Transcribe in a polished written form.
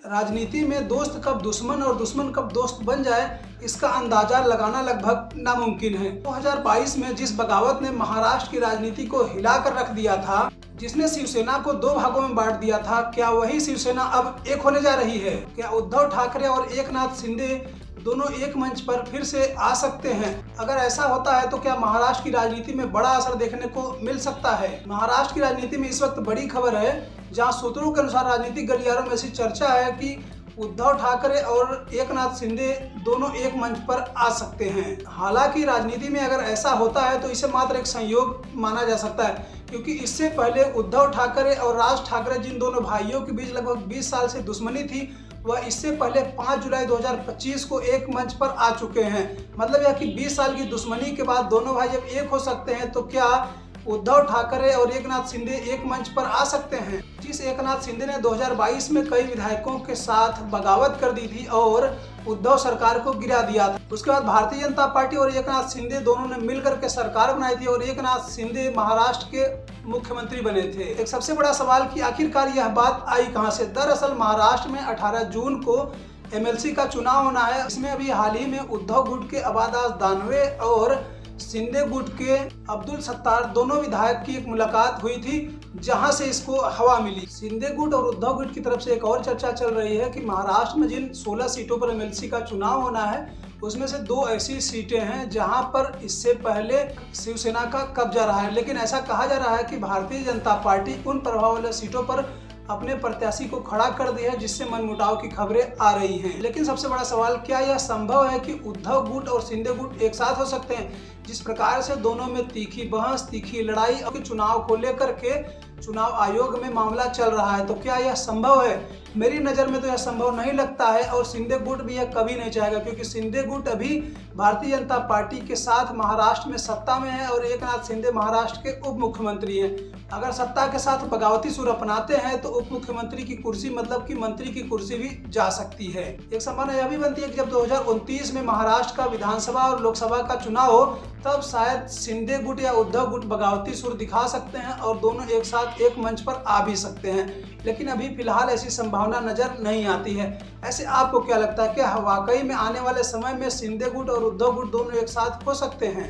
राजनीति में दोस्त कब दुश्मन और दुश्मन कब दोस्त बन जाए, इसका अंदाजा लगाना लगभग नामुमकिन है। 2022 में जिस बगावत ने महाराष्ट्र की राजनीति को हिलाकर रख दिया था, जिसने शिवसेना को दो भागों में बांट दिया था, क्या वही शिवसेना अब एक होने जा रही है? क्या उद्धव ठाकरे और एकनाथ शिंदे दोनों एक मंच पर फिर से आ सकते हैं? अगर ऐसा होता है तो क्या महाराष्ट्र की राजनीति में बड़ा असर देखने को मिल सकता है? महाराष्ट्र की राजनीति में इस वक्त बड़ी खबर है, जहां सूत्रों के अनुसार राजनीतिक गलियारों में ऐसी चर्चा है कि उद्धव ठाकरे और एकनाथ शिंदे दोनों एक मंच पर आ सकते हैं। हालांकि राजनीति में अगर ऐसा होता है तो इसे मात्र एक संयोग माना जा सकता है, क्योंकि इससे पहले उद्धव ठाकरे और राज ठाकरे जिन दोनों भाइयों के बीच लगभग 20 साल से दुश्मनी थी, वह इससे पहले 5 जुलाई 2025 को एक मंच पर आ चुके हैं। मतलब यह कि 20 साल की दुश्मनी के बाद दोनों भाई जब एक हो सकते हैं तो क्या उद्धव ठाकरे और एकनाथ शिंदे एक मंच पर आ सकते हैं? जिस एकनाथ शिंदे ने 2022 में कई विधायकों के साथ बगावत कर दी थी और उद्धव सरकार को गिरा दिया था, उसके बाद भारतीय जनता पार्टी और एकनाथ शिंदे दोनों ने मिलकर के सरकार बनाई थी और एकनाथ शिंदे महाराष्ट्र के मुख्यमंत्री बने थे। एक सबसे बड़ा सवाल कि आखिरकार यह बात आई कहां से? दरअसल महाराष्ट्र में 18 जून को एमएलसी का चुनाव होना है। इसमें अभी हाल ही में उद्धव गुट के अबादास दानवे और शिंदे गुट के अब्दुल सत्तार दोनों विधायक की एक मुलाकात हुई थी, जहां से इसको हवा मिली। शिंदे गुट और उद्धव गुट की तरफ से एक और चर्चा चल रही है कि महाराष्ट्र में जिन 16 सीटों पर एमएलसी का चुनाव होना है, उसमें से 2 ऐसी सीटें हैं जहां पर इससे पहले शिवसेना का कब्जा रहा है। लेकिन ऐसा कहा जा रहा है कि भारतीय जनता पार्टी उन प्रभाव वाले सीटों पर अपने प्रत्याशी को खड़ा कर दिया है, जिससे मनमुटाव की खबरें आ रही हैं। लेकिन सबसे बड़ा सवाल, क्या यह संभव है कि उद्धव गुट और शिंदे गुट एक साथ हो सकते हैं? जिस प्रकार से दोनों में तीखी बहस, तीखी लड़ाई और चुनाव को लेकर के चुनाव आयोग में मामला चल रहा है, तो क्या यह संभव है? मेरी नज़र में तो यह संभव नहीं लगता है और शिंदे गुट भी यह कभी नहीं चाहेगा, क्योंकि शिंदे गुट अभी भारतीय जनता पार्टी के साथ महाराष्ट्र में सत्ता में है और एकनाथ शिंदे महाराष्ट्र के उप मुख्यमंत्री हैं। अगर सत्ता के साथ बगावती सुर अपनाते हैं तो उप मुख्यमंत्री की कुर्सी, मतलब कि मंत्री की कुर्सी भी जा सकती है। एक संभावना यह भी बनती है कि जब 2029 में महाराष्ट्र का विधानसभा और लोकसभा का चुनाव हो, तब शायद शिंदे गुट या उद्धव गुट बगावती सुर दिखा सकते हैं और दोनों एक साथ एक मंच पर आ भी सकते हैं। लेकिन अभी फिलहाल ऐसी संभावना नजर नहीं आती है। ऐसे आपको क्या लगता है, क्या वाकई में आने वाले समय में शिंदे गुट और उद्धव गुट दोनों एक साथ हो सकते हैं?